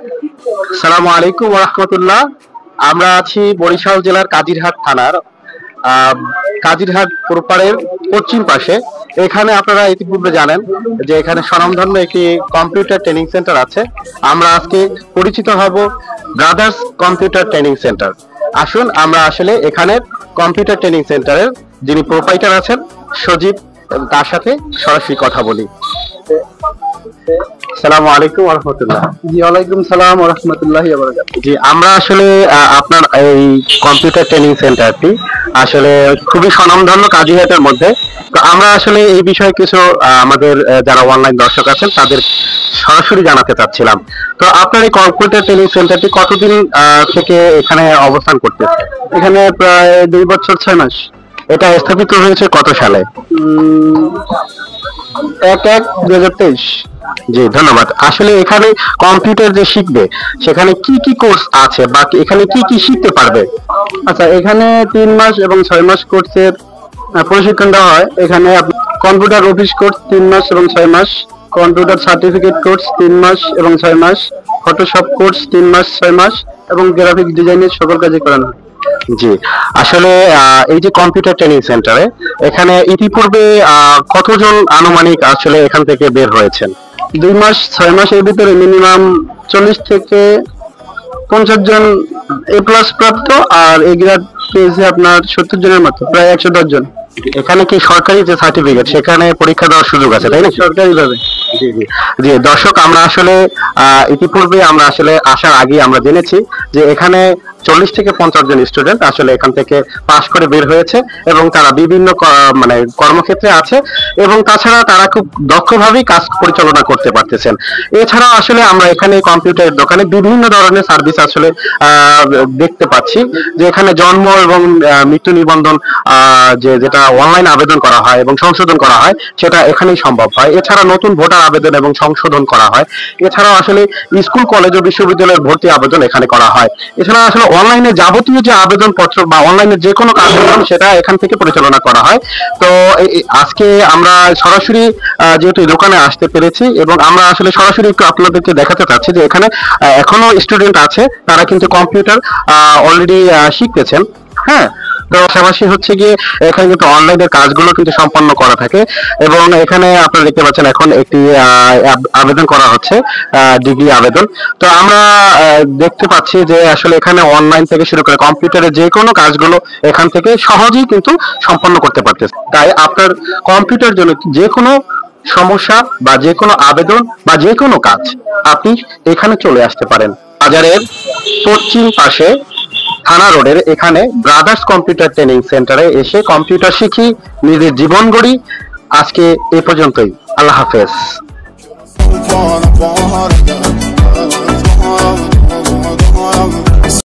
আসসালামু আলাইকুম ওয়া রাহমাতুল্লাহ। আমরা আছি বরিশাল জেলার কাজিরহাট থানার কাজিরহাট প্রপারের পশ্চিম পাশে। এখানে আপনারা ইতিপূর্বে জানেন যে এখানে স্বনামধন্য একটি কম্পিউটার ট্রেনিং সেন্টার আছে। আমরা আজকে পরিচিত হব ব্রাদার্স কম্পিউটার ট্রেনিং সেন্টার। আসুন আমরা আসলে এখানে কম্পিউটার ট্রেনিং সেন্টারের যিনি প্রোপাইটার আছেন সজীব, তার সাথে সরাসরি কথা বলি। আসসালামু আলাইকুম ওয়া রাহমাতুল্লাহ। জি, ওয়ালাইকুম সালাম ওয়া রাহমাতুল্লাহি ওয়া বারাকাতুহু। জি, আমরা আসলে আপনার এই কম্পিউটার ট্রেনিং সেন্টারটি আসলে খুবই স্বনামধন্য কাজিরহাটের মধ্যে। তো আমরা আসলে এই বিষয়ে কিছু আমাদের যারা অনলাইন দর্শক আছেন তাদের সরাসরি জানাতে চাচ্ছিলাম। তো আপনার এই কম্পিউটার ট্রেনিং সেন্টারটি কতদিন থেকে এখানে অবস্থান করতেছে? এখানে প্রায় 2 বছর 6 মাস। এটা স্থাপিত হয়েছে কত সালে? 1/1/2023। জি, ধন্যবাদ। আসলে এখানে কম্পিউটার যে শিখবে সেখানে কি কি কোর্স আছে বা এখানে কি কি শিখতে পারবে? আচ্ছা, এখানে 3 মাস এবং 6 মাস কোর্সের প্রশিক্ষণ দেওয়া হয়। এখানে কম্পিউটার অফিস কোর্স 3 মাস এবং 6 মাস, কম্পিউটার সার্টিফিকেট কোর্স 3 মাস এবং 6 মাস, ফটোশপ কোর্স 3 মাস 6 মাস এবং গ্রাফিক ডিজাইনের সকল কাজই করানো হয়। জি, আসলে এই যে কম্পিউটার ট্রেনিং সেন্টারে এখানে ইতিপূর্বে কতজন আনুমানিক আসলে এখান থেকে বের হয়েছেন? 2 মাস 6 মাসের ভিতরে মিনিমাম 40 থেকে 50 জন এ প্লাস প্রাপ্ত, আর এ গ্রেড পেয়েছে আপনার 70 জনের মতো, প্রায় 110 জন। এখানে কি সরকারি যে সার্টিফিকেট সেখানে পরীক্ষা দেওয়ার সুযোগ আছে, তাই না? সরকারি ভাবে। জি জি জি, দর্শক আমরা আসলে ইতিপূর্বে আমরা আসলে আসার আগে আমরা জেনেছি যে এখানে 40 থেকে 50 জন স্টুডেন্ট আসলে এখান থেকে পাশ করে বের হয়েছে এবং তারা বিভিন্ন মানে কর্মক্ষেত্রে আছে এবং তাছাড়া তারা খুব দক্ষভাবেই কাজ পরিচালনা করতে পারতেছেন। এছাড়াও আসলে আমরা এখানে কম্পিউটারের দোকানে বিভিন্ন ধরনের সার্ভিস আসলে দেখতে পাচ্ছি যে এখানে জন্ম এবং মৃত্যু নিবন্ধন যেটা অনলাইন আবেদন করা হয় এবং সংশোধন করা হয় সেটা এখানেই সম্ভব হয়। এছাড়া নতুন ভোটার আবেদন এবং সংশোধন করা হয়। এছাড়াও আসলে স্কুল কলেজ ও বিশ্ববিদ্যালয়ের ভর্তি আবেদন এখানে করা হয়। এছাড়া আসলে অনলাইনে যাবতীয় যে আবেদন পত্র বা অনলাইনে যে কোনো কার্যক্রম সেটা এখান থেকে পরিচালনা করা হয়। তো আজকে আমরা সরাসরি যেহেতু দোকানে আসতে পেরেছি এবং আমরা আসলে সরাসরি একটু আপনাদেরকে দেখাতে চাচ্ছি যে এখানে এখনো স্টুডেন্ট আছে, তারা কিন্তু কম্পিউটার অলরেডি শিখতেছেন। হ্যাঁ, তো পাশাপাশি হচ্ছে গিয়ে এখানে কিন্তু অনলাইনের কাজগুলো কিন্তু সম্পন্ন করা থাকে এবং এখানে আপনারা দেখতে পাচ্ছেন এখন একটি আবেদন করা হচ্ছে, ডিগ্রি আবেদন। তো আমরা দেখতে পাচ্ছি যে আসলে এখানে অনলাইন থেকে শুরু করে কম্পিউটারের যে কোনো কাজগুলো এখান থেকে সহজেই কিন্তু সম্পন্ন করতে পারতেছে। তাই আপনার কম্পিউটার জন্য যে কোনো সমস্যা বা যে কোনো আবেদন বা যে কোনো কাজ আপনি এখানে চলে আসতে পারেন। বাজারের পশ্চিম পাশে থানা রোডের এখানে ব্রাদার্স কম্পিউটার ট্রেনিং সেন্টারে এসে কম্পিউটার শিখি, নিজের জীবন গড়ি। আজকে এ পর্যন্তই। আল্লাহ হাফেজ।